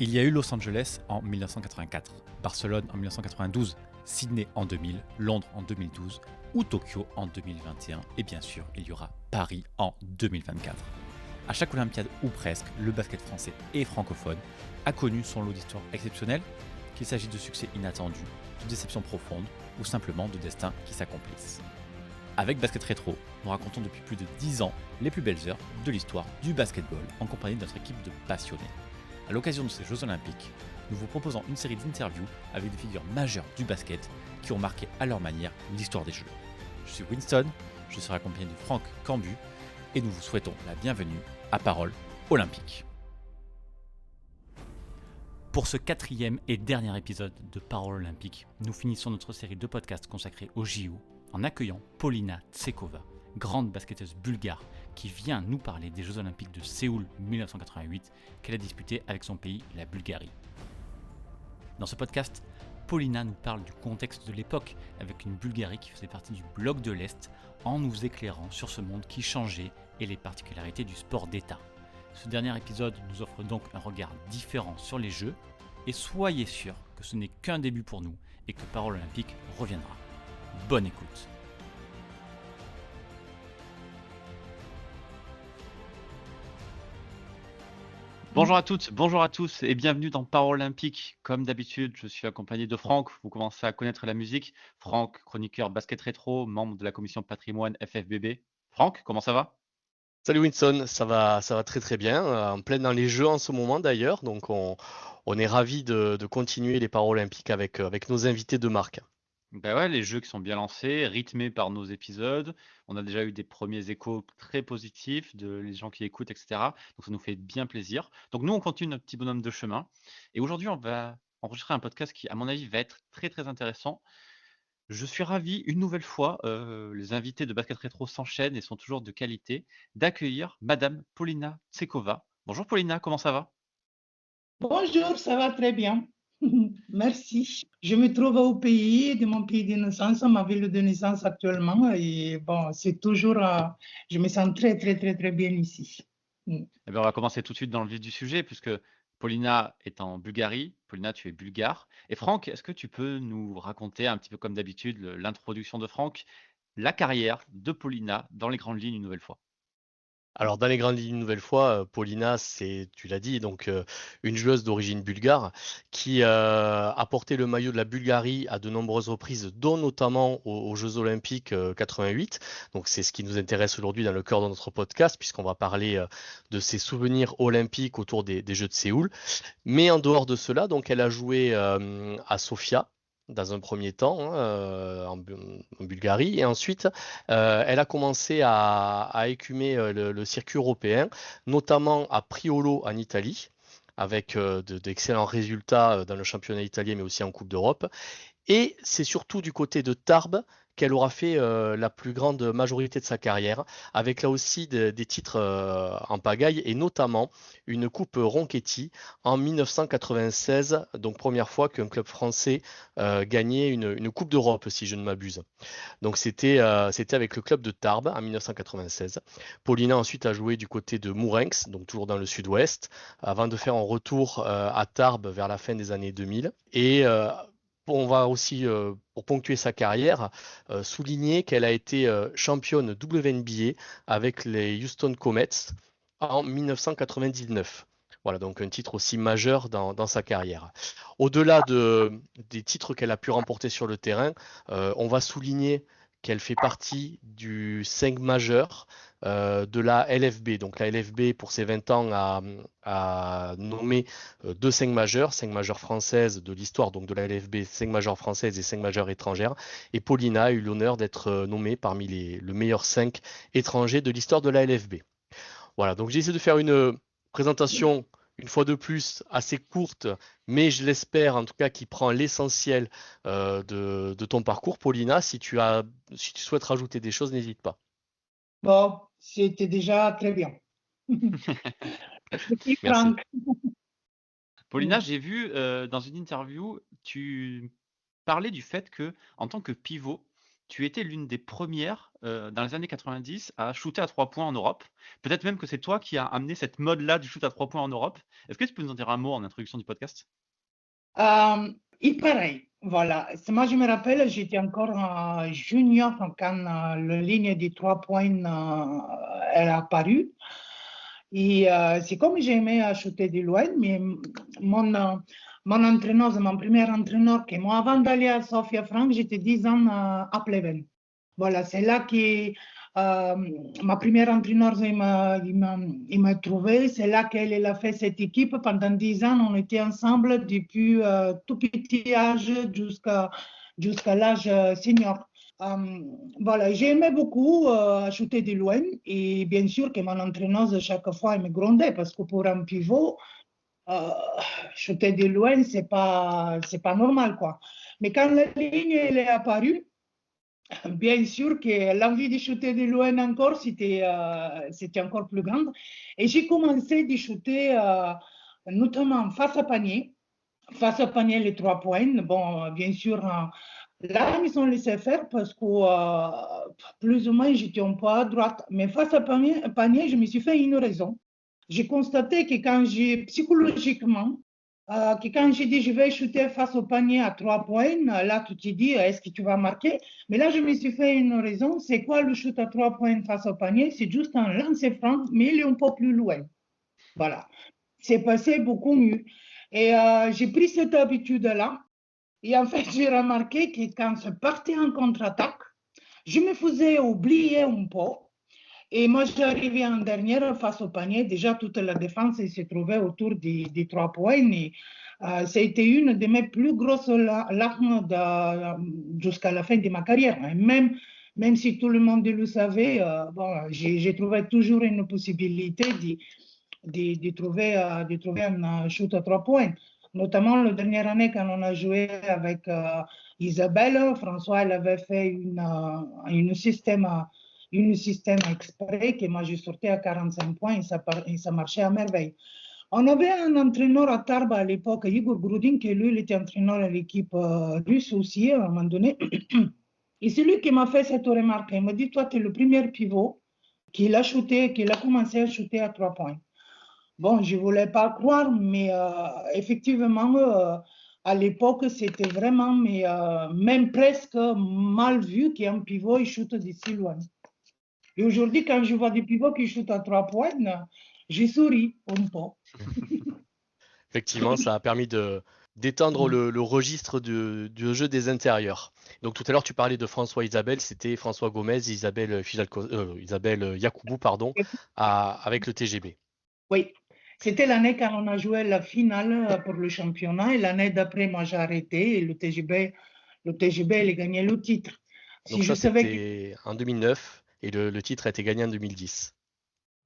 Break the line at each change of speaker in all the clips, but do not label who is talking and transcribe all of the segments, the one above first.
Il y a eu Los Angeles en 1984, Barcelone en 1992, Sydney en 2000, Londres en 2012 ou Tokyo en 2021 et bien sûr il y aura Paris en 2024. À chaque Olympiade ou presque, le basket français et francophone a connu son lot d'histoires exceptionnelles, qu'il s'agisse de succès inattendus, de déceptions profondes ou simplement de destins qui s'accomplissent. Avec Basket Rétro, nous racontons depuis plus de 10 ans les plus belles heures de l'histoire du basketball en compagnie de notre équipe de passionnés. À l'occasion de ces Jeux Olympiques, nous vous proposons une série d'interviews avec des figures majeures du basket qui ont marqué à leur manière l'histoire des Jeux. Je suis Winston, je serai accompagné de Franck Cambu et nous vous souhaitons la bienvenue à Parole Olympique. Pour ce 4e et dernier épisode de Parole Olympique, nous finissons notre série de podcasts consacrée aux JO en accueillant Polina Tsekova, grande basketteuse bulgare qui vient nous parler des Jeux Olympiques de Séoul 1988 qu'elle a disputés avec son pays, la Bulgarie. Dans ce podcast, Polina nous parle du contexte de l'époque avec une Bulgarie qui faisait partie du bloc de l'Est en nous éclairant sur ce monde qui changeait et les particularités du sport d'État. Ce dernier épisode nous offre donc un regard différent sur les Jeux et soyez sûrs que ce n'est qu'un début pour nous et que Parole Olympique reviendra. Bonne écoute. Bonjour à toutes, bonjour à tous et bienvenue dans Parole Olympique. Comme d'habitude, je suis accompagné de Franck. Vous commencez à connaître la musique. Franck, chroniqueur basket rétro, membre de la commission patrimoine FFBB. Franck, comment ça va?
Salut Winson, ça va très très bien, en plein dans les Jeux en ce moment d'ailleurs, donc on est ravis de continuer les Paralympiques avec nos invités de marque.
Ben ouais, les jeux qui sont bien lancés, rythmés par nos épisodes. On a déjà eu des premiers échos très positifs de les gens qui écoutent, etc. Donc ça nous fait bien plaisir. Donc nous, on continue notre petit bonhomme de chemin. Et aujourd'hui, on va enregistrer un podcast qui, à mon avis, va être très très intéressant. Je suis ravi, une nouvelle fois, les invités de Basket Rétro s'enchaînent et sont toujours de qualité, d'accueillir Madame Polina Tsekova. Bonjour Polina, comment ça va?
Bonjour, ça va très bien. Merci. Je me trouve au pays de mon pays de naissance, ma ville de naissance actuellement. Et bon, c'est toujours, je me sens très, très, très, très bien ici.
Eh bien, on va commencer tout de suite dans le vif du sujet, puisque Polina est en Bulgarie. Polina, tu es bulgare. Et Franck, est-ce que tu peux nous raconter, un petit peu comme d'habitude, l'introduction de Franck, la carrière de Polina dans les grandes lignes une nouvelle fois?
Alors dans les grandes lignes une nouvelle fois, Polina, tu l'as dit, donc une joueuse d'origine bulgare qui a porté le maillot de la Bulgarie à de nombreuses reprises, dont notamment aux Jeux Olympiques 88. Donc c'est ce qui nous intéresse aujourd'hui dans le cœur de notre podcast, puisqu'on va parler de ses souvenirs olympiques autour des Jeux de Séoul. Mais en dehors de cela, donc elle a joué à Sofia dans un premier temps, hein, en Bulgarie, et ensuite elle a commencé à écumer le circuit européen, notamment à Priolo en Italie, avec d'excellents résultats dans le championnat italien, mais aussi en Coupe d'Europe. Et c'est surtout du côté de Tarbes qu'elle aura fait la plus grande majorité de sa carrière, avec là aussi des titres en pagaille, et notamment une coupe Ronchetti en 1996, donc première fois qu'un club français gagnait une coupe d'Europe, si je ne m'abuse. Donc c'était avec le club de Tarbes en 1996. Paulina ensuite a joué du côté de Mourenx, donc toujours dans le sud-ouest, avant de faire un retour à Tarbes vers la fin des années 2000. Et on va aussi, pour ponctuer sa carrière, souligner qu'elle a été championne WNBA avec les Houston Comets en 1999. Voilà, donc un titre aussi majeur dans sa carrière. Au-delà des titres qu'elle a pu remporter sur le terrain, on va souligner qu'elle fait partie du 5 majeur de la LFB. Donc la LFB, pour ses 20 ans, a nommé deux 5 majeures françaises de l'histoire donc de la LFB, 5 majeures françaises et 5 majeures étrangères. Et Paulina a eu l'honneur d'être nommée parmi le meilleur 5 étrangers de l'histoire de la LFB. Voilà, donc j'ai essayé de faire une présentation, une fois de plus, assez courte, mais je l'espère en tout cas qui prend l'essentiel de ton parcours. Paulina, si tu souhaites rajouter des choses, n'hésite pas.
Bon, c'était déjà très bien. Merci,
Merci.
Franck.
Paulina, j'ai vu dans une interview, tu parlais du fait que, en tant que pivot, tu étais l'une des premières dans les années 90 à shooter à 3 points en Europe. Peut-être même que c'est toi qui as amené cette mode-là du shoot à 3 points en Europe. Est-ce que tu peux nous en dire un mot en introduction du podcast?
Et pareil, voilà. Moi, je me rappelle, j'étais encore junior quand la ligne des 3 points est apparue. Et c'est comme j'aimais shooter de loin, mais mon entraîneur, mon premier entraîneur, que moi, avant d'aller à Sofia Frank, j'étais 10 ans à Pleven. Voilà, c'est là que ma première entraîneur il m'a trouvé. C'est là qu'elle a fait cette équipe. Pendant 10 ans, on était ensemble depuis tout petit âge jusqu'à l'âge senior. Voilà, j'aimais beaucoup shooter de loin et bien sûr que mon entraîneuse, chaque fois, elle me grondait parce que pour un pivot, euh, shooter de loin, c'est pas normal, quoi. Mais quand la ligne elle est apparue, bien sûr que l'envie de shooter de loin encore, c'était encore plus grande. Et j'ai commencé de shooter notamment face à panier. Face à panier, les 3 points. Bon, bien sûr, là, ils ont laissé faire parce que plus ou moins, j'étais un peu à droite. Mais face à panier, je me suis fait une raison. J'ai constaté que psychologiquement, que quand j'ai dit je vais shooter face au panier à 3 points, là, tu te dis, est-ce que tu vas marquer? Mais là, je me suis fait une raison. C'est quoi le shoot à 3 points face au panier? C'est juste un lancer franc, mais il est un peu plus loin. Voilà. C'est passé beaucoup mieux. Et j'ai pris cette habitude-là. Et en fait, j'ai remarqué que quand je partais en contre-attaque, je me faisais oublier un peu. Et moi, j'arrivais en dernière face au panier. Déjà, toute la défense se trouvait autour des 3 points. Et c'était une de mes plus grosses larmes jusqu'à la fin de ma carrière. Et même si tout le monde le savait, bon, j'ai trouvé toujours une possibilité de trouver un shoot à 3 points. Notamment la dernière année quand on a joué avec Isabelle, François elle avait fait une système exprès que moi j'ai sorti à 45 points et ça marchait à merveille. On avait un entraîneur à Tarbes à l'époque, Igor Grudin, qui lui il était entraîneur à l'équipe russe aussi à un moment donné. Et c'est lui qui m'a fait cette remarque. Il m'a dit, toi, tu es le premier pivot qu'il a commencé à shooter à 3 points. Bon, je ne voulais pas croire, mais effectivement, à l'époque, c'était vraiment, même presque mal vu qu'un pivot il shoote d'ici loin. Et aujourd'hui, quand je vois des pivots qui shootent à 3 points, je souris un peu.
Effectivement, ça a permis d'étendre le registre du jeu des intérieurs. Donc tout à l'heure, tu parlais de François Isabelle, c'était François Gomez, Isabelle Yacoubou, pardon, avec le TGB.
Oui, c'était l'année quand on a joué la finale pour le championnat et l'année d'après, moi j'ai arrêté et le TGB il a gagné le titre.
Donc ça, c'était en 2009 et le titre a été gagné en 2010.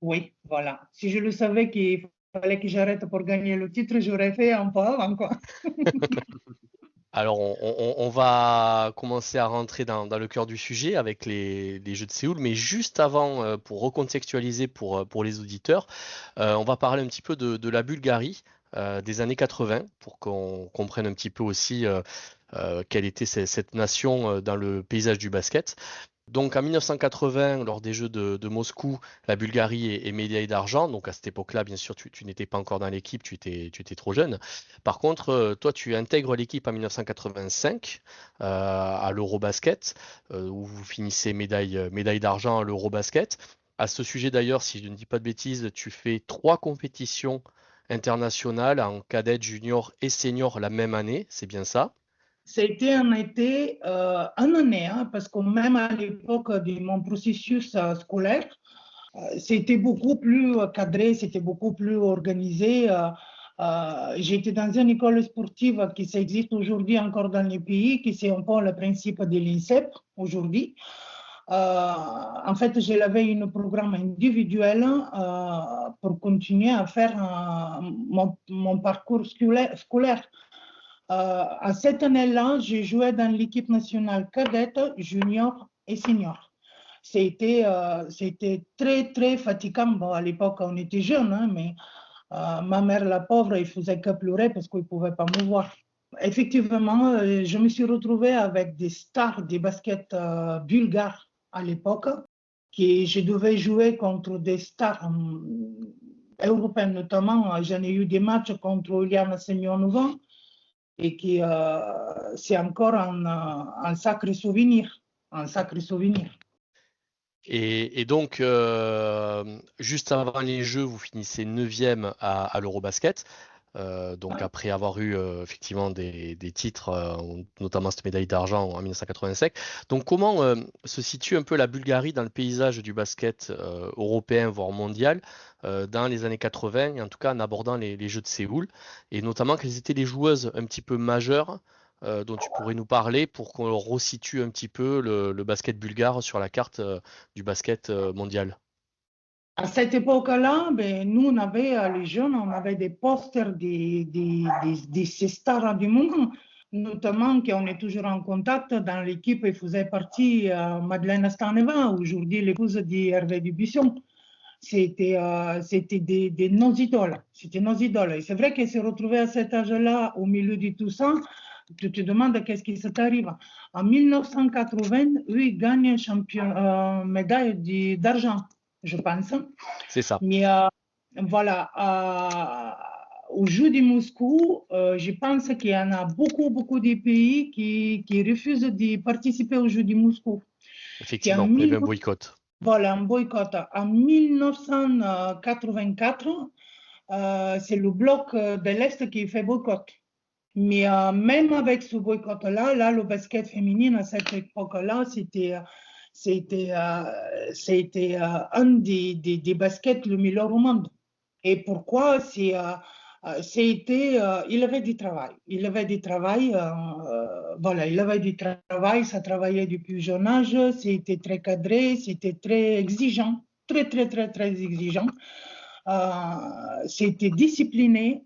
Oui, voilà. Si je le savais qu'il fallait que j'arrête pour gagner le titre, j'aurais fait un peu avant, quoi.
Alors, on va commencer à rentrer dans le cœur du sujet avec les Jeux de Séoul, mais juste avant, pour recontextualiser pour les auditeurs, on va parler un petit peu de la Bulgarie des années 80 pour qu'on comprenne un petit peu aussi quelle était cette nation dans le paysage du basket. Donc en 1980, lors des Jeux de Moscou, la Bulgarie est médaille d'argent. Donc à cette époque-là, bien sûr, tu n'étais pas encore dans l'équipe, tu étais trop jeune. Par contre, toi, tu intègres l'équipe en 1985 à l'Eurobasket, où vous finissez médaille d'argent à l'Eurobasket. À ce sujet d'ailleurs, si je ne dis pas de bêtises, tu fais 3 compétitions internationales en cadette, junior et senior la même année, c'est bien ça?
C'était un été, un année, hein, parce que même à l'époque de mon processus scolaire, c'était beaucoup plus cadré, c'était beaucoup plus organisé. J'étais dans une école sportive qui existe aujourd'hui encore dans les pays, qui c'est un peu le principe de l'INSEP aujourd'hui. En fait, j'avais un programme individuel pour continuer à faire mon parcours scolaire. À cette année-là, j'ai joué dans l'équipe nationale cadette, junior et senior. C'était très, très fatigant. Bon, à l'époque, on était jeunes, hein, mais ma mère, la pauvre, elle faisait que pleurer parce qu'elle ne pouvait pas me voir. Effectivement, je me suis retrouvée avec des stars des baskets bulgares à l'époque, que je devais jouer contre des stars européennes notamment. J'en ai eu des matchs contre Iliana Semyonova et qui c'est encore un sacré souvenir, un sacré souvenir.
Et donc, juste avant les Jeux, vous finissez 9e à l'Eurobasket. Donc
Ouais.
après avoir eu effectivement des titres, notamment cette médaille d'argent en 1985. Donc comment se situe un peu la Bulgarie dans le paysage du basket européen, voire mondial, dans les années 80, et en tout cas en abordant les Jeux de Séoul, et notamment quelles étaient les joueuses un petit peu majeures dont tu pourrais nous parler pour qu'on resitue un petit peu le basket bulgare sur la carte du basket mondial.
À cette époque-là, ben, nous, on avait, les jeunes, on avait des posters des ces stars du monde, notamment qu'on est toujours en contact dans l'équipe et faisait partie Madeleine Staneva, aujourd'hui l'épouse d'Hervé Dubuisson. C'était des nos idoles. C'était nos idoles. Et c'est vrai qu'elle s'est retrouvée à cet âge-là, au milieu de tout ça. Tu te demandes qu'est-ce qui s'arrive. En 1980, eux, ils gagnent médaille d'argent, je pense.
C'est ça.
Mais voilà, au Jeux de Moscou, je pense qu'il y en a beaucoup, beaucoup de pays qui refusent de participer aux Jeux de Moscou.
Effectivement, il y avait un boycott.
Voilà, un boycott. En 1984, c'est le bloc de l'Est qui fait boycott. Mais même avec ce boycott-là, là, le basket féminin à cette époque-là, c'était un des baskets le meilleur au monde. Et pourquoi? Il avait du travail. Il avait du travail, voilà, il avait du travail, ça travaillait depuis jeune âge, c'était très cadré, c'était très exigeant, très, très, très, très exigeant. C'était discipliné.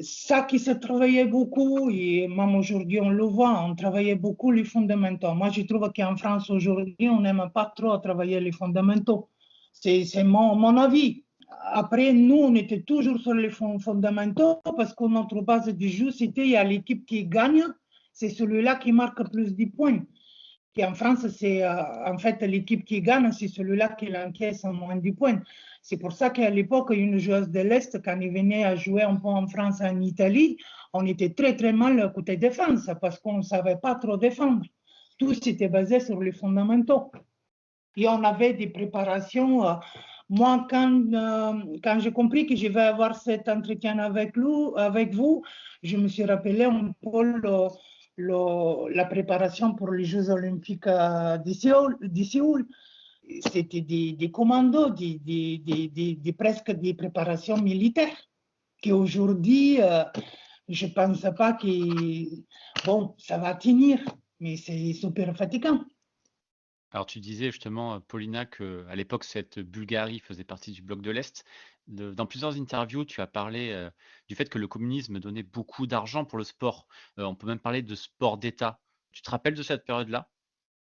Ça qui se travaillait beaucoup, et même aujourd'hui on le voit, on travaillait beaucoup les fondamentaux. Moi je trouve qu'en France aujourd'hui on n'aime pas trop travailler les fondamentaux. C'est mon avis. Après, nous, on était toujours sur les fondamentaux parce que notre base de jeu, c'était il y a l'équipe qui gagne, c'est celui-là qui marque plus de points. Et en France, c'est en fait l'équipe qui gagne, c'est celui-là qui encaisse moins de points. C'est pour ça qu'à l'époque, une joueuse de l'Est, quand elle venait à jouer un peu en France, en Italie, on était très très mal côté défense parce qu'on ne savait pas trop défendre. Tout s'était basé sur les fondamentaux. Et on avait des préparations. Moi, quand j'ai compris que je vais avoir cet entretien avec vous, je me suis rappelé un peu la préparation pour les Jeux Olympiques de Séoul. C'était des commandos, presque des préparations militaires, qu'aujourd'hui, je ne pense pas que bon, ça va tenir, mais c'est super fatigant.
Alors tu disais justement, Paulina, qu'à l'époque, cette Bulgarie faisait partie du bloc de l'Est. Dans plusieurs interviews, tu as parlé du fait que le communisme donnait beaucoup d'argent pour le sport. On peut même parler de sport d'État. Tu te rappelles de cette période-là?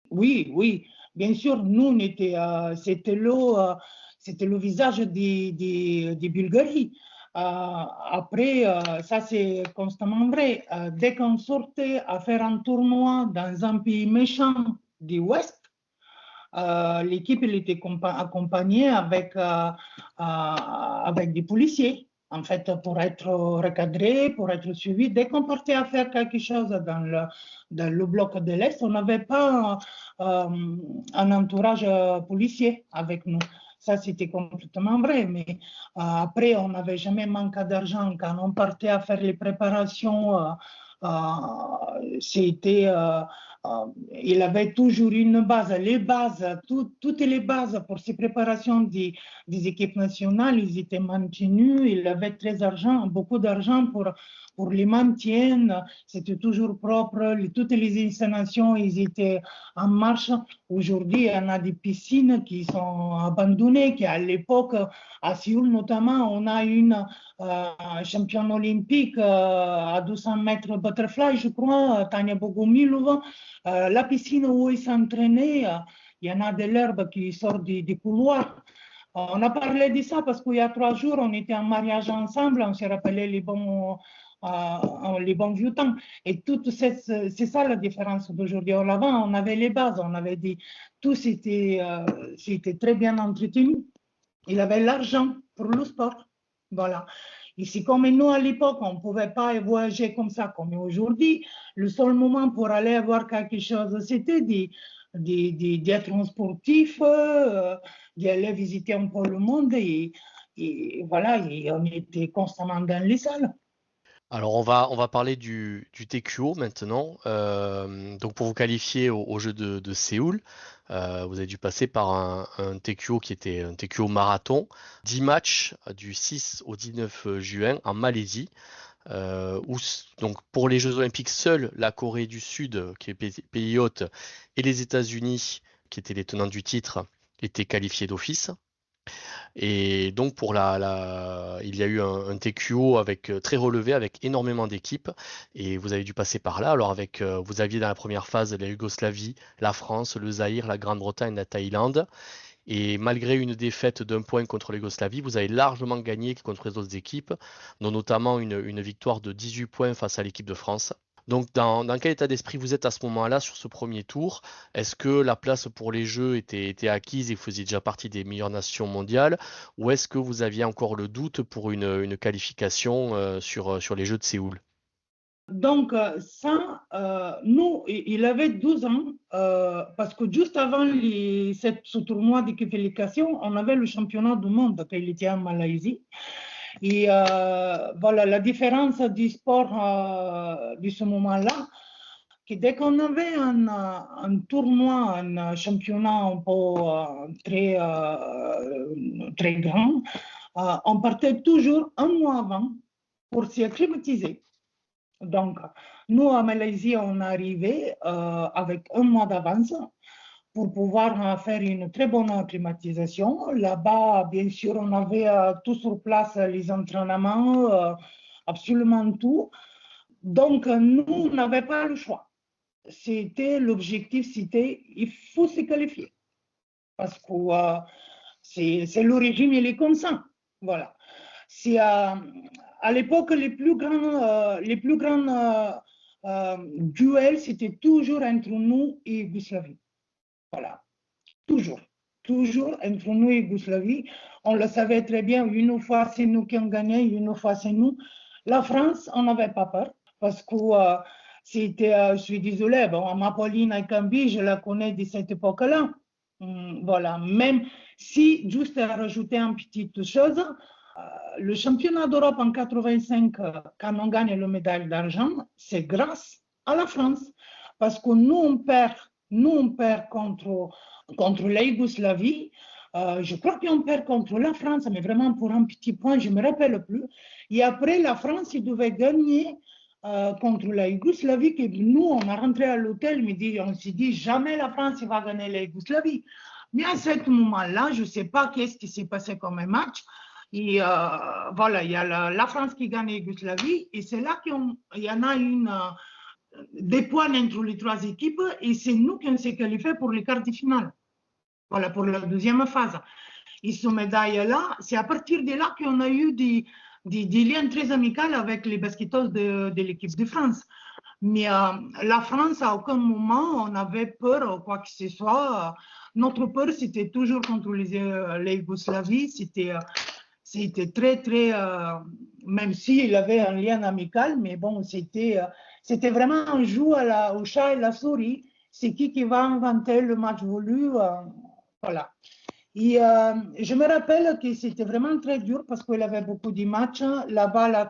Oui, oui, bien sûr, nous, c'était le visage des Bulgaries. Après, ça c'est constamment vrai. Dès qu'on sortait à faire un tournoi dans un pays méchant du Ouest, l'équipe elle était accompagnée avec des policiers, en fait, pour être recadré, pour être suivi. Dès qu'on partait à faire quelque chose dans le bloc de l'Est, on n'avait pas un entourage policier avec nous. Ça, c'était complètement vrai. Mais après, on n'avait jamais manqué d'argent. Quand on partait à faire les préparations, c'était il avait toujours une base. Les bases, toutes les bases pour ces préparations des équipes nationales, ils étaient maintenus. Il avait beaucoup d'argent pour les maintien. C'était toujours propre. Toutes les installations, ils étaient en marche. Aujourd'hui, on a des piscines qui sont abandonnées, qui à l'époque, à Séoul notamment, on a une championne olympique à 200 mètres butterfly, je crois, Tania Bogomilova. La piscine où ils s'entraînaient, il y en a de l'herbe qui sort des couloirs. On a parlé de ça parce qu'il y a 3 jours, on était en mariage ensemble, on s'est rappelé les bons les bons vieux temps. Et c'est ça la différence d'aujourd'hui. Avant, on avait les bases, on avait tout c'était très bien entretenu. Il avait l'argent pour le sport. Voilà. Ici, comme nous à l'époque, on ne pouvait pas voyager comme ça, comme aujourd'hui. Le seul moment pour aller voir quelque chose, c'était d'être un sportif, d'aller visiter un peu le monde. Et voilà, et on était constamment dans les salles.
Alors on va parler du TQO maintenant. Donc pour vous qualifier au jeu de Séoul, vous avez dû passer par un TQO qui était un TQO marathon, 10 matchs du 6 au 19 juin en Malaisie. Donc pour les Jeux Olympiques, seule la Corée du Sud, qui est pays hôte, et les États-Unis, qui étaient les tenants du titre, étaient qualifiés d'office. Et donc il y a eu un TQO très relevé avec énormément d'équipes et vous avez dû passer par là. Alors vous aviez dans la première phase la Yougoslavie, la France, le Zaïre, la Grande-Bretagne, la Thaïlande. Et malgré une défaite d'un point contre la Yougoslavie, vous avez largement gagné contre les autres équipes, dont notamment une victoire de 18 points face à l'équipe de France. Donc, dans quel état d'esprit vous êtes à ce moment-là sur ce premier tour? Est-ce que la place pour les Jeux était acquise et vous faisiez déjà partie des meilleures nations mondiales? Ou est-ce que vous aviez encore le doute pour une qualification sur les Jeux de Séoul?
Donc, nous, il avait 12 ans, parce que juste avant ce tournoi de qualification, on avait le championnat du monde qu'il était en Malaisie. Et voilà, la différence du sport de ce moment-là, que dès qu'on avait un tournoi, un championnat un peu très grand, on partait toujours un mois avant pour s'y acclimatiser. Donc, nous, à Malaisie, on est arrivé avec un mois d'avance pour pouvoir faire une très bonne acclimatisation. Là-bas, bien sûr, on avait tout sur place, les entraînements, absolument tout. Donc, nous, on n'avait pas le choix. L'objectif, c'était, il faut se qualifier. Parce que c'est le régime, il est comme ça. Voilà. C'est à l'époque, les plus grands duels, c'était toujours entre nous et Yougoslavie. Voilà. Toujours entre nous et Yougoslavie. On le savait très bien. Une fois, c'est nous qui avons gagné, une fois, c'est nous. La France, on n'avait pas peur parce que je suis désolée, bon, ma Pauline Akambi, je la connais de cette époque-là. Voilà. Même si, juste à rajouter une petite chose, le championnat d'Europe en 85, quand on gagne la médaille d'argent, c'est grâce à la France. Parce que nous, on perd contre la Yougoslavie. Je crois qu'on perd contre la France, mais vraiment pour un petit point, je ne me rappelle plus. Et après, la France, il devait gagner contre la Yougoslavie. Que nous, on est rentré à l'hôtel, on s'est dit, jamais la France va gagner la Yougoslavie. Mais à ce moment-là, je ne sais pas qu'est-ce qui s'est passé comme un match. Et voilà, il y a la France qui gagne la Yougoslavie. Et c'est là qu'il y en a des points entre les trois équipes. Et c'est nous qui on s'est qualifiés pour les quarts de finale. Voilà, pour la deuxième phase. Et ce médaille-là, c'est à partir de là qu'on a eu des liens très amicaux avec les basketteuses de l'équipe de France. Mais la France, à aucun moment, on avait peur ou quoi que ce soit. Notre peur, c'était toujours contre les Yougoslavie. C'était très, très, même s'il avait un lien amical, mais bon, c'était vraiment un jeu au chat et la souris. C'est qui va inventer le match voulu, voilà. Et je me rappelle que c'était vraiment très dur parce qu'il y avait beaucoup de matchs. Là-bas,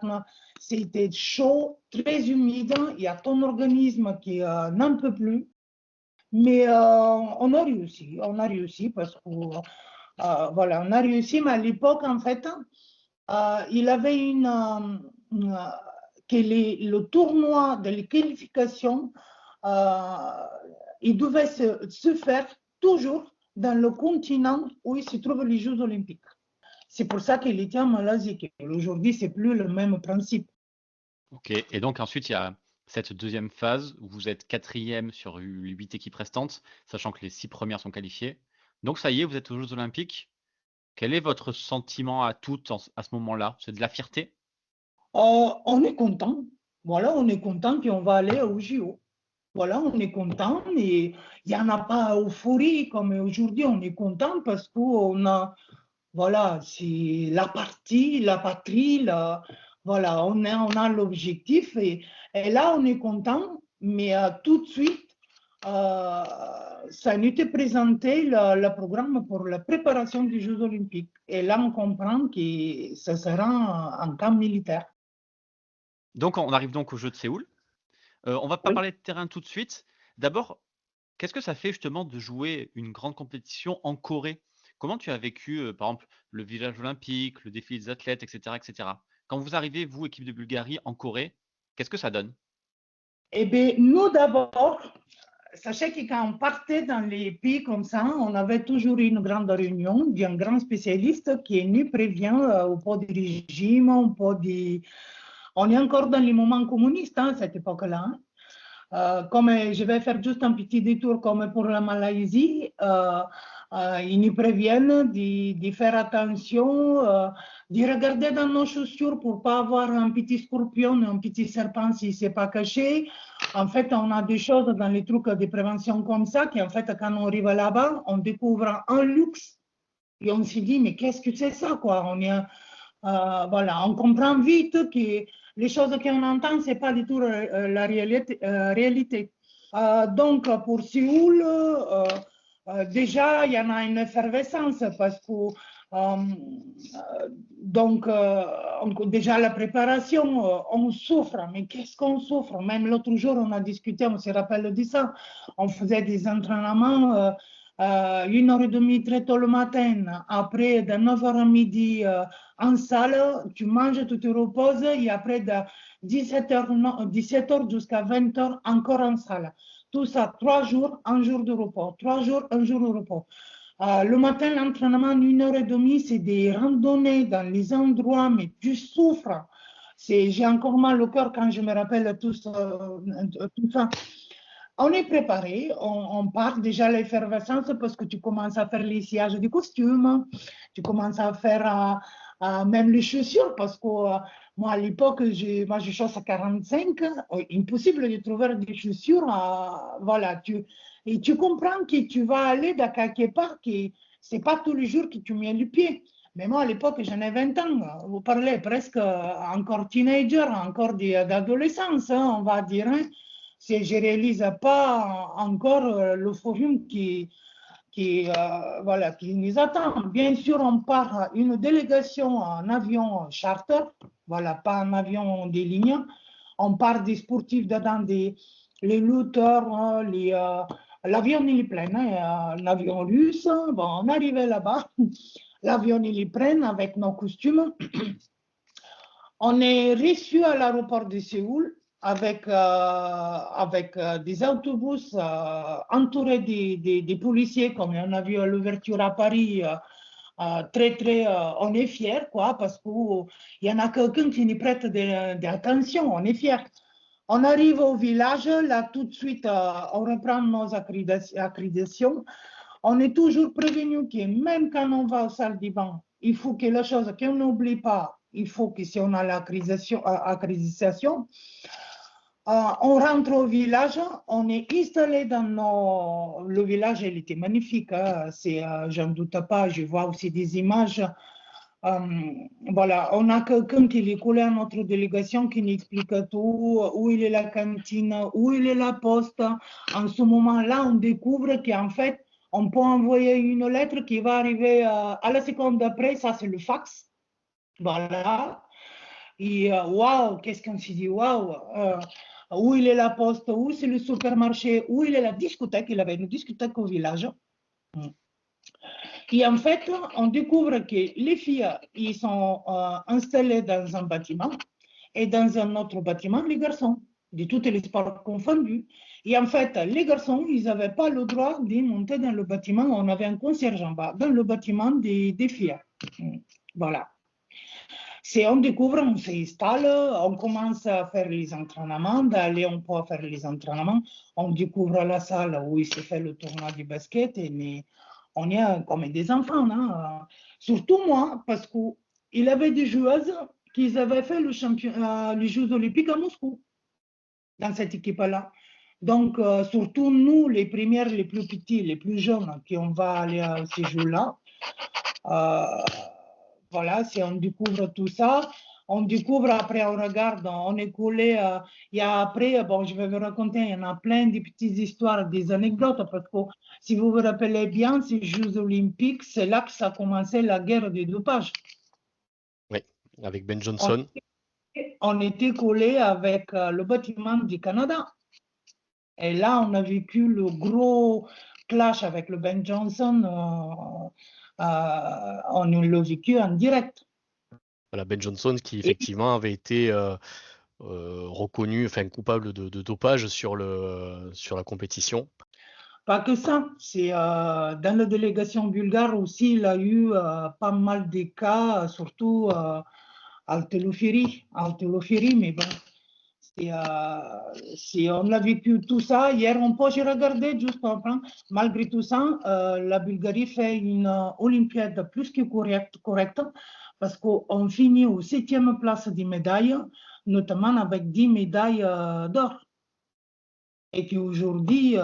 c'était chaud, très humide. Il y a ton organisme qui n'en peut plus. Mais on a réussi parce que, voilà, on a réussi. Mais à l'époque, en fait, il avait que le tournoi de la qualification, il devait se faire toujours dans le continent où il se trouvent les Jeux Olympiques. C'est pour ça qu'il était en Malaisie. Aujourd'hui, c'est plus le même principe.
Ok, et donc ensuite il y a cette deuxième phase où vous êtes quatrième sur les 8 équipes restantes, sachant que les 6 premières sont qualifiées. Donc ça y est, vous êtes aux Jeux Olympiques. Quel est votre sentiment à toutes à ce moment-là? C'est de la fierté?
On est content. Voilà, on est content qu'on va aller au JO. Voilà, on est content et il n'y en a pas euphorie comme aujourd'hui. On est content parce qu'on a, voilà, c'est la patrie, voilà, on a l'objectif et là, on est content, mais tout de suite, euh, ça nous était présenté le programme pour la préparation des Jeux Olympiques. Et là, on comprend que ça sera un camp militaire.
Donc, on arrive donc au jeu de Séoul. On va pas
Oui.
parler de terrain tout de suite. D'abord, qu'est-ce que ça fait justement de jouer une grande compétition en Corée? Comment tu as vécu, par exemple, le village olympique, le défilé des athlètes, etc., etc. Quand vous arrivez, vous, équipe de Bulgarie, en Corée, qu'est-ce que ça donne?
Eh bien, nous d'abord, sachez que quand on partait dans les pays comme ça, on avait toujours une grande réunion d'un grand spécialiste qui nous prévient au pot du régime, au pot du... On est encore dans les moments communistes à cette époque-là. Comme je vais faire juste un petit détour comme pour la Malaisie, ils nous préviennent de faire attention, de regarder dans nos chaussures pour ne pas avoir un petit scorpion, un petit serpent si ce n'est pas caché. En fait, on a des choses dans les trucs de prévention comme ça, qui en fait, quand on arrive là-bas, on découvre un luxe et on se dit, mais qu'est-ce que c'est ça, quoi? Voilà, on comprend vite que les choses qu'on entend, ce n'est pas du tout la réalité. Donc, pour Séoul, déjà, il y en a une effervescence parce que donc, déjà la préparation, on souffre, mais qu'est-ce qu'on souffre? Même l'autre jour, on a discuté, on se rappelle de ça. On faisait des entraînements 1h30 très tôt le matin, après de 9h à midi en salle, tu manges, tu te reposes, et après de 17h jusqu'à 20h encore en salle. Tout ça, 3 jours, un jour de repos. 3 jours, un jour de repos. Le matin, l'entraînement, 1h30, c'est des randonnées dans les endroits, mais tu souffres. J'ai encore mal au cœur quand je me rappelle tout ça. On est préparé, on part déjà à l'effervescence parce que tu commences à faire les sillages du costume, tu commences à faire même les chaussures parce que moi à l'époque, moi je chasse à 45, impossible de trouver des chaussures, voilà, et tu comprends que tu vas aller dans quelque part que c'est pas tous les jours que tu mets le pied. Mais moi à l'époque, j'en ai 20 ans, vous parlez presque encore teenager, encore d'adolescence, hein, on va dire, hein. Je ne réalise pas encore l'euphorie voilà, qui nous attend. Bien sûr, on part une délégation en avion charter, voilà, pas en avion des lignes. On part des sportifs dedans, les lutteurs, l'avion il est plein, hein, l'avion russe. Bon, on arrive là-bas, l'avion il est plein avec nos costumes. On est reçu à l'aéroport de Séoul avec des autobus entourés des policiers, comme on a vu à l'ouverture à Paris. On est fiers, quoi, parce qu'il y en a quelqu'un qui nous prête de l'attention, on est fiers. On arrive au village, là tout de suite, on reprend nos accréditations. On est toujours prévenu que même quand on va au salle de bain, il faut que la chose qu'on n'oublie pas, il faut que si on a l'accréditation, on rentre au village, on est installé dans nos... Le village, il était magnifique, hein, j'en doute pas, je vois aussi des images. Voilà, on a quelqu'un qui est collé à notre délégation qui nous explique tout, où il est la cantine, où il est la poste. En ce moment-là, on découvre qu'en fait, on peut envoyer une lettre qui va arriver à la seconde d'après, ça c'est le fax. Voilà. Et waouh, qu'est-ce qu'on s'est dit, waouh, où il est la poste, où c'est le supermarché, où il est la discothèque, il avait une discothèque au village. Et en fait, on découvre que les filles, ils sont installées dans un bâtiment et dans un autre bâtiment, les garçons, de tous les sports confondus. Et en fait, les garçons, ils n'avaient pas le droit de monter dans le bâtiment. On avait un concierge en bas, dans le bâtiment des filles. Voilà. On découvre, on s'installe, on commence à faire les entraînements. D'aller, on peut faire les entraînements. On découvre la salle où il se fait le tournoi du basket. Et on est comme des enfants, hein. Surtout moi, parce qu'il avait des joueuses qu'ils avaient fait les Jeux olympiques à Moscou, dans cette équipe-là. Donc, surtout nous, les premières, les plus petits, les plus jeunes, qui on va aller à ces Jeux-là, voilà, si on découvre tout ça, on découvre après, on regarde, on est collé. Il y a après, bon, je vais vous raconter, il y en a plein de petites histoires, des anecdotes, parce que si vous vous rappelez bien, ces Jeux olympiques, c'est là que ça a commencé la guerre du dopage.
Oui, avec Ben Johnson.
On était collé avec le bâtiment du Canada. Et là, on a vécu le gros clash avec le Ben Johnson. On l'a vécu en direct.
Voilà, Ben Johnson qui effectivement avait été reconnu, enfin coupable de dopage sur la compétition.
Pas que ça, c'est dans la délégation bulgare aussi, il a eu pas mal de cas, surtout Altelofiri, mais bon, on a vécu tout ça. Hier, j'ai regardé juste après, malgré tout ça, la Bulgarie fait une Olympiade plus que correcte parce qu'on finit au 7e place des médailles, notamment avec 10 médailles d'or. Et qu'aujourd'hui,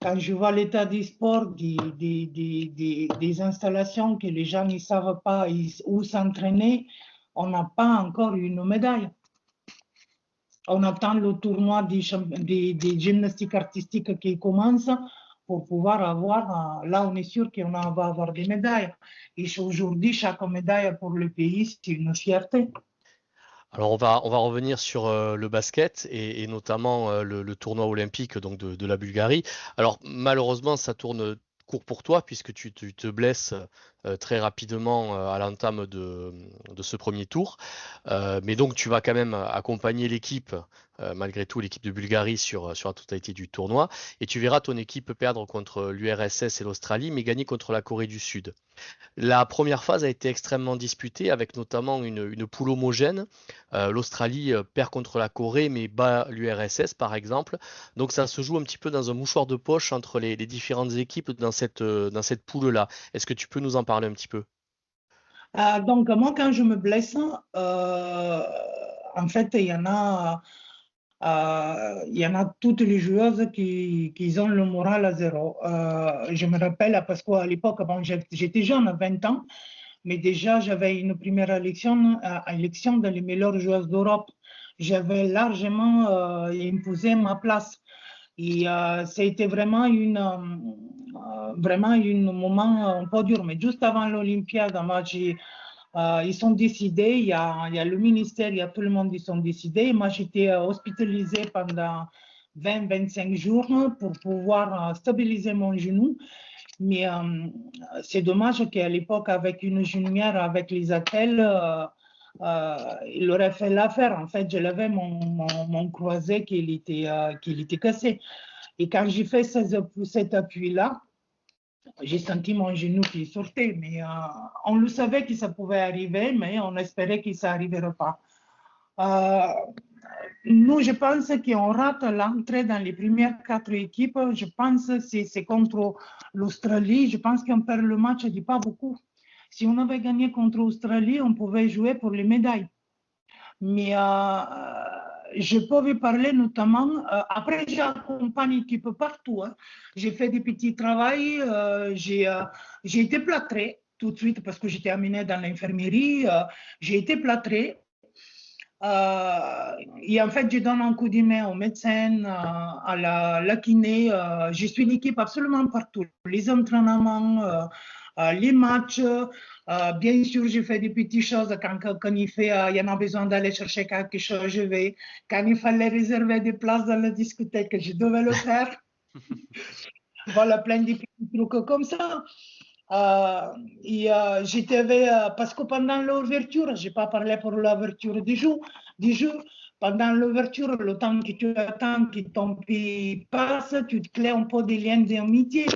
quand je vois l'état des sports, des installations que les gens ne savent pas où s'entraîner, on n'a pas encore une médaille. On attend le tournoi des gymnastiques artistiques qui commence pour pouvoir avoir, là on est sûr qu'on va avoir des médailles. Et aujourd'hui, chaque médaille pour le pays, c'est une fierté.
Alors on va revenir sur le basket et notamment le tournoi olympique donc de la Bulgarie. Alors malheureusement ça tourne court pour toi puisque tu te blesses très rapidement à l'entame de ce premier tour. Mais donc tu vas quand même accompagner l'équipe, malgré tout l'équipe de Bulgarie sur la totalité du tournoi. Et tu verras ton équipe perdre contre l'URSS et l'Australie, mais gagner contre la Corée du Sud. La première phase a été extrêmement disputée avec notamment une poule homogène. L'Australie perd contre la Corée mais bat l'URSS par exemple. Donc ça se joue un petit peu dans un mouchoir de poche entre les différentes équipes dans cette poule-là. Est-ce que tu peux nous en parler un petit peu?
Donc moi quand je me blesse, en fait il y en a toutes les joueuses qui ont le moral à zéro. Je me rappelle parce qu'à l'époque, bon, j'étais jeune, à 20 ans, mais déjà j'avais une première élection dans les meilleures joueuses d'Europe. J'avais largement imposé ma place. Et ça a été vraiment un moment un peu dur. Mais juste avant l'Olympiade, ils sont décidés, il y a le ministère, il y a tout le monde, ils sont décidés. Moi, j'étais hospitalisée pendant 20-25 jours pour pouvoir stabiliser mon genou. Mais c'est dommage qu'à l'époque, avec une genouillère, avec les attelles, il aurait fait l'affaire. En fait, je l'avais mon croisé qu'il était cassé. Et quand j'ai fait cet appui-là, j'ai senti mon genou qui sortait, mais on le savait que ça pouvait arriver, mais on espérait que ça n'arriverait pas. Nous, je pense qu'on rate l'entrée dans les premières 4 équipes. Je pense que c'est contre l'Australie. Je pense qu'on perd le match, je ne dis pas beaucoup. Si on avait gagné contre l'Australie, on pouvait jouer pour les médailles. Mais je pouvais parler notamment, après j'accompagne l'équipe partout, hein. J'ai fait des petits travaux, j'ai été plâtrée tout de suite parce que j'étais amenée dans l'infirmerie, j'ai été plâtrée. Et en fait, je donne un coup de main aux médecins, à la kiné. Je suis l'équipe absolument partout. Les entraînements, les matchs. Bien sûr, je fais des petites choses quand il y en a besoin d'aller chercher quelque chose, je vais. Quand il fallait réserver des places dans la discothèque, je devais le faire. Voilà, plein de petits trucs comme ça. Parce que pendant l'ouverture, je n'ai pas parlé pour l'ouverture du jour. Pendant l'ouverture, le temps que tu attends que ton pays passe, tu te crées un peu des liens d'amitié.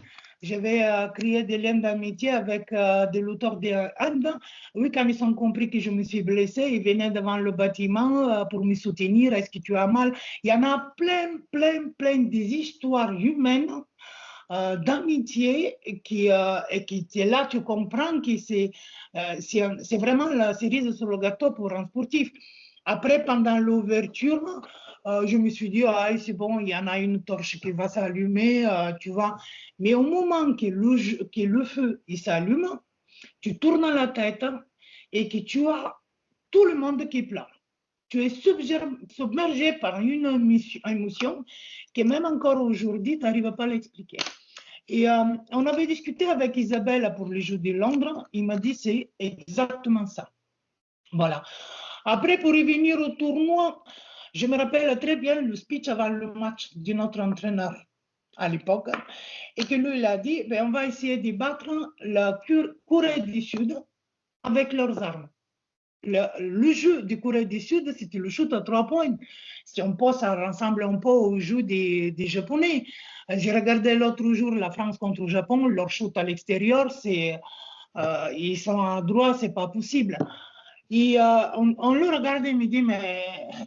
Je vais créer des liens d'amitié avec des lutteurs de hand. Oui, quand ils ont compris que je me suis blessée, ils venaient devant le bâtiment pour me soutenir. Est-ce que tu as mal? Il y en a plein des histoires humaines d'amitié et qui est là, tu comprends que c'est vraiment la cerise sur le gâteau pour un sportif. Après, pendant l'ouverture, je me suis dit, ah, c'est bon, il y en a une torche qui va s'allumer, tu vois. Mais au moment que le feu s'allume, tu tournes la tête et que tu as tout le monde qui pleure. Tu es submergé par une émotion que même encore aujourd'hui, tu n'arrives pas à l'expliquer. Et on avait discuté avec Isabelle pour les Jeux de Londres. Il m'a dit c'est exactement ça. Voilà. Après, pour revenir au tournoi, je me rappelle très bien le speech avant le match de notre entraîneur à l'époque, et que lui, il a dit, ben, on va essayer de battre la Corée du Sud avec leurs armes. Le jeu de Corée du Sud, c'était le shoot à 3 points. Si on peut, ça ressemble un peu au jeu des Japonais. J'ai regardé l'autre jour la France contre le Japon, leur shoot à l'extérieur, ils sont à droit, c'est pas possible. Et on le regarde et me dit, mais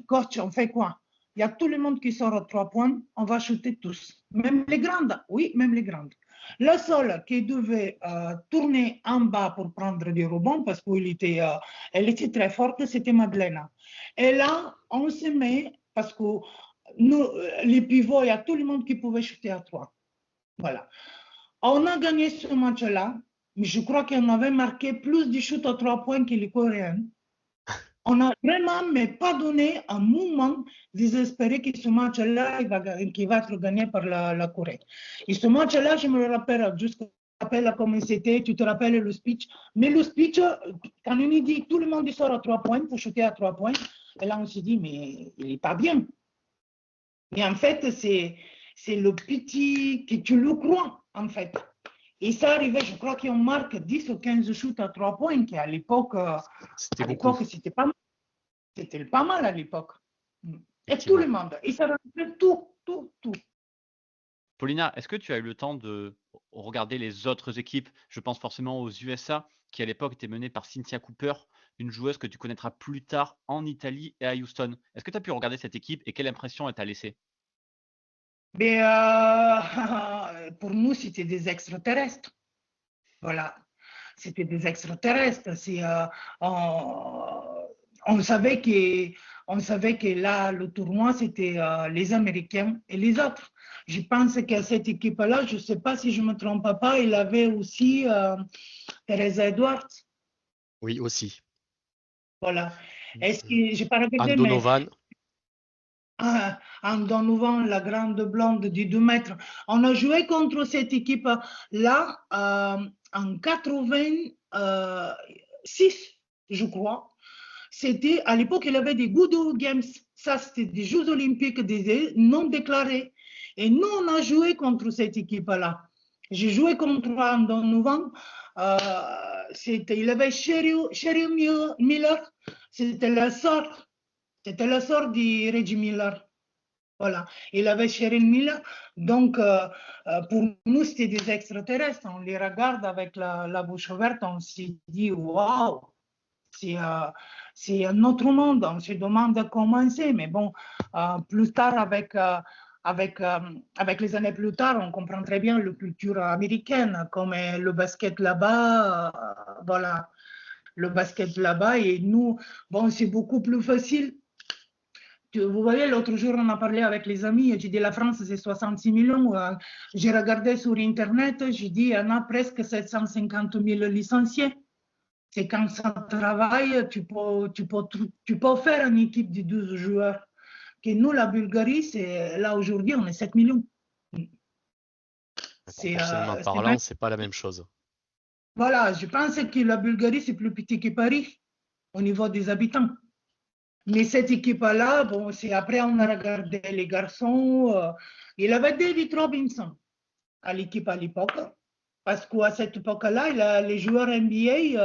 coach, on fait quoi? Il y a tout le monde qui sort à 3 points, on va shooter tous. Même les grandes, oui, même les grandes. La seule qui devait tourner en bas pour prendre des rebonds, parce qu'elle était très forte, c'était Madeleine. Et là, on se met, parce que nous, les pivots, il y a tout le monde qui pouvait shooter à 3. Voilà. On a gagné ce match-là, mais je crois qu'on avait marqué plus de shoots à 3 points que les Coréens. On a vraiment, mais pas donné un moment désespéré que ce match-là, qui va être gagné par la Corée. Et ce match-là, je me le rappelle, jusqu'à rappelle comment c'était, tu te rappelles le speech. Mais le speech, quand on dit tout le monde sort à 3 points, pour shooter à 3 points, et là on se dit, mais il n'est pas bien. Mais en fait, c'est le petit que tu le crois, en fait. Et ça arrivait, je crois qu'on marque 10 ou 15 shoots à 3 points, qui à l'époque, c'était pas mal. C'était pas mal à l'époque. Et tout le monde. Et ça rentrait tout.
Paulina, est-ce que tu as eu le temps de regarder les autres équipes? Je pense forcément aux USA, qui à l'époque étaient menées par Cynthia Cooper, une joueuse que tu connaîtras plus tard en Italie et à Houston. Est-ce que tu as pu regarder cette équipe et quelle impression elle t'a laissé?
Mais pour nous, c'était des extraterrestres. Voilà. C'était des extraterrestres. On savait que là, le tournoi, c'était les Américains et les autres. Je pense qu'à cette équipe-là, je ne sais pas si je ne me trompe pas, il avait aussi Teresa Edwards.
Oui, aussi.
Voilà. Est-ce que j'ai pas regardé,
Anne Donovan.
En Donovan, la grande blonde de 2 mètres. On a joué contre cette équipe-là en 86, je crois. C'était, à l'époque, il y avait des Good Games. Ça, c'était des Jeux olympiques non déclarés. Et nous, on a joué contre cette équipe-là. J'ai joué contre en Donovan. Il y avait Cheryl Miller. C'était la sœur de Reggie Miller. Voilà. Il avait Cheryl Miller. Donc, pour nous, c'était des extraterrestres. On les regarde avec la bouche ouverte. On s'est dit, waouh, c'est un autre monde. On se demande comment c'est. Mais bon, plus tard, avec les années plus tard, on comprend très bien la culture américaine, comme le basket là-bas. Voilà. Le basket là-bas. Et nous, bon, c'est beaucoup plus facile. Vous voyez, l'autre jour, on a parlé avec les amis, j'ai dit la France, c'est 66 millions. J'ai regardé sur Internet, j'ai dit, il y en a presque 750 000 licenciés. C'est quand ça travaille, tu peux faire une équipe de 12 joueurs. Que nous, la Bulgarie, là aujourd'hui, on est 7 millions.
Proportionnellement parlant, c'est pas la même chose.
Voilà, je pense que la Bulgarie, c'est plus petit que Paris au niveau des habitants. Mais cette équipe-là, bon, c'est après on a regardé les garçons. Il avait David Robinson à l'équipe à l'époque. Parce qu'à cette époque-là, les joueurs NBA, ils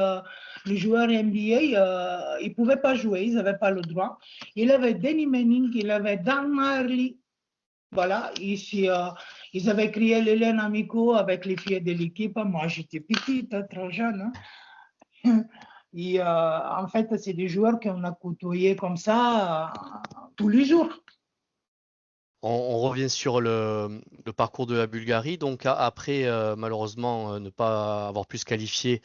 ne pouvaient pas jouer, ils n'avaient pas le droit. Il avait Danny Manning, il avait Dan Marley. Voilà, ici, ils avaient créé les liens amicaux avec les filles de l'équipe. Moi, j'étais petite, trop jeune. Hein. Et en fait, c'est des joueurs qu'on a côtoyés comme ça tous les jours.
On revient sur le parcours de la Bulgarie. Donc après, malheureusement, ne pas avoir pu se qualifier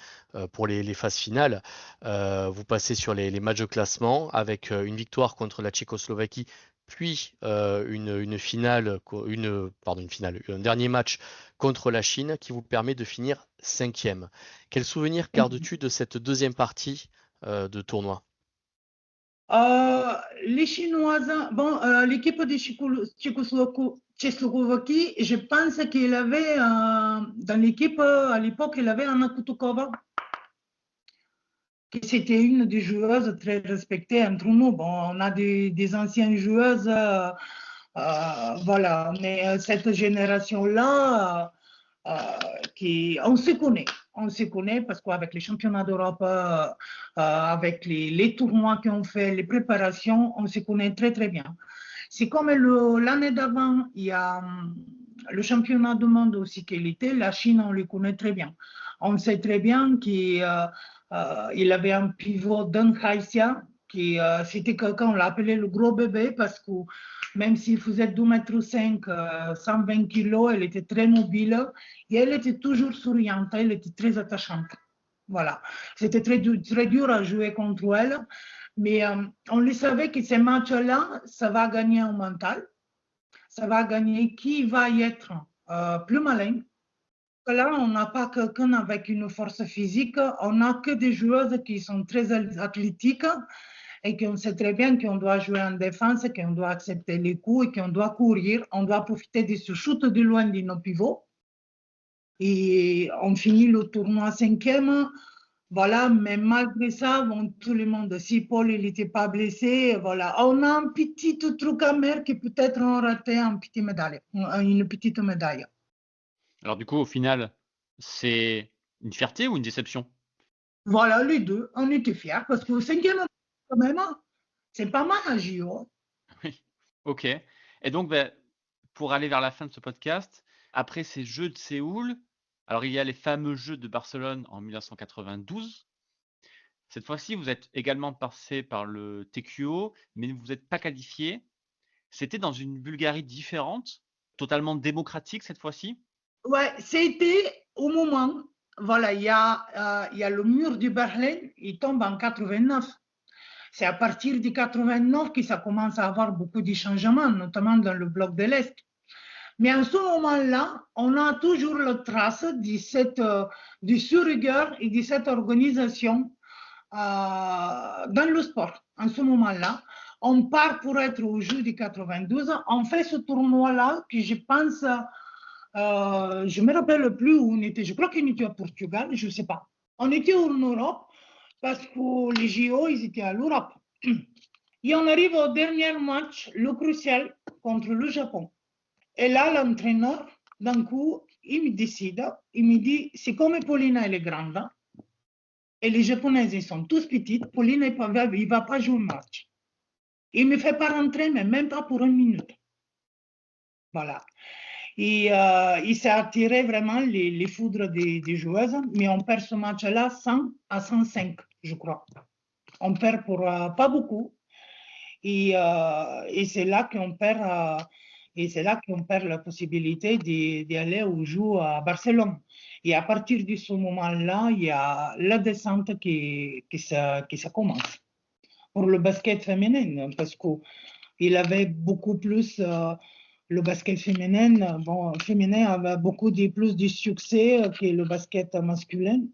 pour les phases finales, vous passez sur les matchs de classement avec une victoire contre la Tchécoslovaquie, puis une finale, une finale, un dernier match contre la Chine qui vous permet de finir cinquième. Quel souvenir gardes-tu de cette deuxième partie de tournoi?
Euh, les Chinoises, bon, l'équipe de Tchécoslovaquie, je pense qu'il avait dans l'équipe à l'époque, il avait Anna Kutukova, qui c'était une des joueuses très respectées entre nous. Bon, on a des anciennes joueuses, voilà, mais cette génération-là, on se connaît. On se connaît parce qu'avec les championnats d'Europe, avec les tournois qu'on fait, les préparations, on se connaît très, très bien. C'est comme l'année d'avant, il y a le championnat du monde aussi qu'il était. La Chine, on le connaît très bien. On sait très bien qu'il avait un pivot Deng Haixia, qui c'était quelqu'un, on l'appelait le gros bébé parce que même si vous êtes 2,5 m, 120 kg, elle était très mobile et elle était toujours souriante, elle était très attachante. Voilà. C'était très dur à jouer contre elle, mais on le savait que ces matchs-là, ça va gagner en mental, ça va gagner qui va y être plus malin. Là, on n'a pas quelqu'un avec une force physique, on n'a que des joueuses qui sont très athlétiques et qu'on sait très bien qu'on doit jouer en défense, qu'on doit accepter les coups et qu'on doit courir. On doit profiter de ce shoot de loin de nos pivots. Et on finit le tournoi cinquième. Voilà, mais malgré ça, bon, tout le monde, si Paul n'était pas blessé, voilà. On a un petit truc amer qui peut-être on raté une petite médaille.
Alors du coup, au final, c'est une fierté ou une déception?
Voilà, les deux, on était fiers parce que le cinquième, quand même, c'est pas mal à JO.
Oui. Ok. Et donc, pour aller vers la fin de ce podcast, après ces Jeux de Séoul, alors il y a les fameux Jeux de Barcelone en 1992. Cette fois-ci, vous êtes également passé par le TQO, mais vous n'êtes pas qualifié. C'était dans une Bulgarie différente, totalement démocratique cette fois-ci.
Ouais, c'était au moment, voilà, il y a le mur du Berlin, il tombe en 89. C'est à partir de 89 que ça commence à avoir beaucoup de changements, notamment dans le bloc de l'Est. Mais en ce moment-là, on a toujours la trace de rigueur et de cette organisation dans le sport. En ce moment-là, on part pour être au jeu de 92. On fait ce tournoi-là que je pense, je ne me rappelle plus où on était. Je crois qu'on était au Portugal, je ne sais pas. On était en Europe parce que les JO, ils étaient à l'Europe. Et on arrive au dernier match, le crucial, contre le Japon. Et là, l'entraîneur, d'un coup, il me décide, il me dit, c'est comme Paulina, elle est grande, hein, et les Japonaises, ils sont tous petites, Paulina, il ne va pas jouer au match. Il ne me fait pas rentrer, mais même pas pour une minute. Voilà. Et il s'est attiré vraiment les foudres des joueuses, mais on perd ce match-là 100-105, je crois. On perd pour pas beaucoup. Et c'est là qu'on perd. Et c'est là qu'on perd la possibilité d'aller au jeu à Barcelone. Et à partir de ce moment-là, il y a la descente qui commence pour le basket féminin, parce qu'il avait beaucoup plus, le basket féminin, féminin avait beaucoup plus de succès que le basket masculin.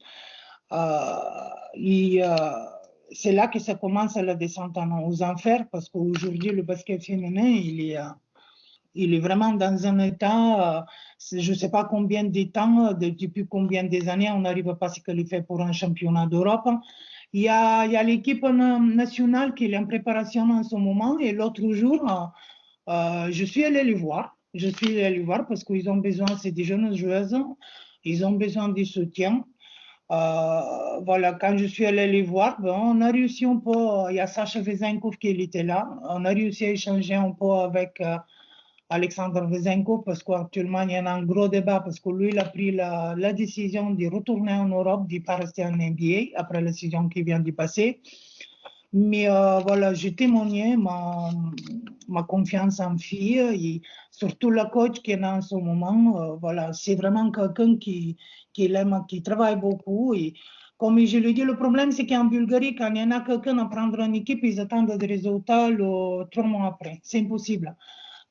Et c'est là que ça commence à la descente aux enfers, parce qu'aujourd'hui, le basket féminin, il est vraiment dans un état, je ne sais pas combien de temps, depuis combien des années, on n'arrive pas à se qualifier pour un championnat d'Europe. Il y a l'équipe nationale qui est en préparation en ce moment, et l'autre jour, je suis allée les voir. Je suis allée les voir parce qu'ils ont besoin, c'est des jeunes joueuses, ils ont besoin de soutien. Voilà, quand je suis allée les voir, on a réussi un peu, il y a Sacha Vezenkov qui était là, on a réussi à échanger un peu avec Alexandre Vezenkov parce qu'actuellement il y a un gros débat parce que lui il a pris la décision de retourner en Europe, de ne pas rester en NBA après la saison qui vient de passer. Mais voilà, j'ai témoigné ma confiance en fille et surtout la coach qui est là en ce moment. Voilà, c'est vraiment quelqu'un qui travaille beaucoup. Et comme je le dis, le problème, c'est qu'en Bulgarie, quand il y en a quelqu'un à prendre en équipe, ils attendent des résultats 3 mois après. C'est impossible.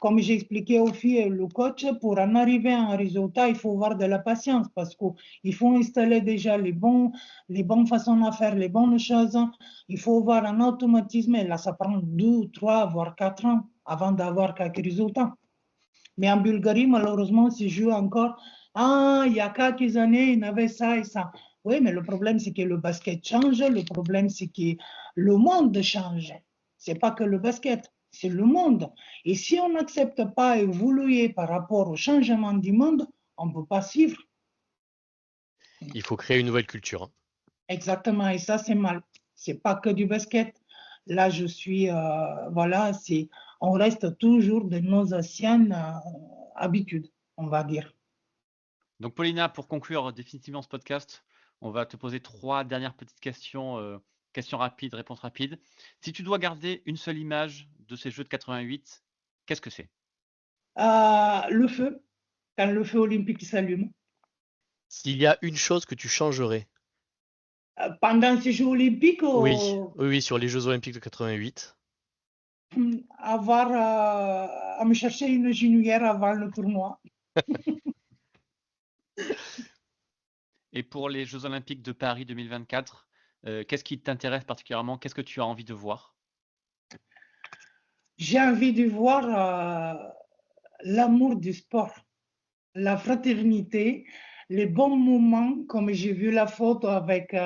Comme j'ai expliqué aux filles, le coach, pour en arriver à un résultat, il faut avoir de la patience parce qu'il faut installer déjà les bonnes façons de faire, les bonnes choses. Il faut avoir un automatisme et là, ça prend 2, 3, voire 4 ans avant d'avoir quelques résultats. Mais en Bulgarie, malheureusement, c'est joué encore. Ah, il y a quelques années, il y avait ça et ça. Oui, mais le problème, c'est que le basket change. Le problème, c'est que le monde change. Ce n'est pas que le basket, c'est le monde. Et si on n'accepte pas d'évoluer par rapport au changement du monde, on ne peut pas suivre.
Il faut créer une nouvelle culture.
Exactement, et ça, c'est mal. Ce n'est pas que du basket. Là, je suis, voilà, on reste toujours de nos anciennes habitudes, on va dire.
Donc Paulina, pour conclure définitivement ce podcast, on va te poser 3 dernières petites questions, questions rapides, réponses rapides. Si tu dois garder une seule image de ces Jeux de 88, qu'est-ce que c'est?
Le feu, quand le feu olympique s'allume.
S'il y a une chose que tu changerais,
Pendant ces Jeux olympiques,
oui, sur les Jeux Olympiques de 88,
avoir à me chercher une genouillère avant le tournoi.
Et pour les Jeux Olympiques de Paris 2024, qu'est-ce qui t'intéresse particulièrement? Qu'est-ce que tu as envie de voir?
J'ai envie de voir l'amour du sport, la fraternité, les bons moments, comme j'ai vu la photo avec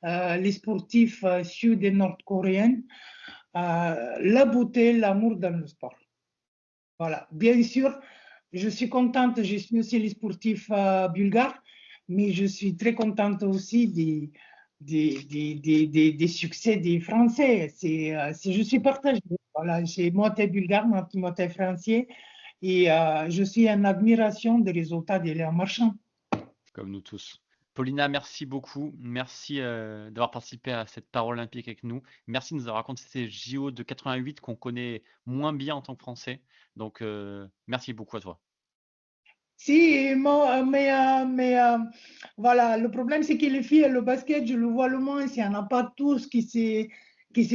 les sportifs sud et nord-coréens, la beauté, l'amour dans le sport. Voilà. Bien sûr, je suis contente, je suis aussi les sportifs bulgares, mais je suis très contente aussi des succès des Français. Je suis partagée. Voilà, j'ai moitié bulgare, moitié français, et je suis en admiration des résultats de Léa Marchand.
Comme nous tous. Paulina, merci beaucoup. Merci d'avoir participé à cette parole olympique avec nous. Merci de nous avoir raconté ces JO de 88 qu'on connaît moins bien en tant que Français. Donc, merci beaucoup à toi.
Si, mais voilà, le problème c'est que les filles et le basket, je le vois le moins, il n'y en a pas tous qui s'est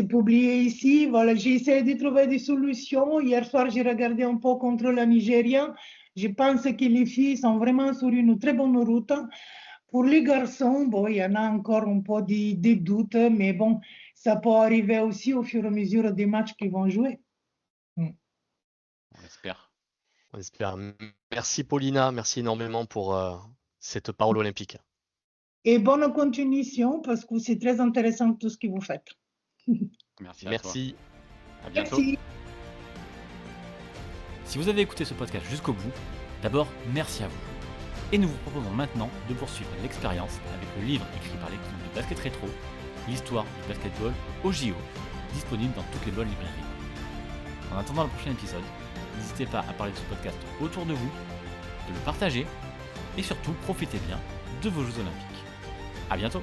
publié ici. Voilà, j'ai essayé de trouver des solutions. Hier soir, j'ai regardé un peu contre la Nigeria. Je pense que les filles sont vraiment sur une très bonne route. Pour les garçons, bon, il y en a encore un peu des doutes, mais bon, ça peut arriver aussi au fur et à mesure des matchs qu'ils vont jouer.
On espère.
on espère. Merci Paulina, merci énormément pour cette parole olympique.
Et bonne continuation parce que c'est très intéressant tout ce que vous faites.
Merci à
Merci.
toi. À bientôt.
Merci.
Si vous avez écouté ce podcast jusqu'au bout, d'abord, merci à vous. Et nous vous proposons maintenant de poursuivre l'expérience avec le livre écrit par l'équipe de Basket Rétro, l'histoire du basketball au JO, disponible dans toutes les bonnes librairies. En attendant le prochain épisode, n'hésitez pas à parler de ce podcast autour de vous, de le partager, et surtout profitez bien de vos Jeux Olympiques. À bientôt!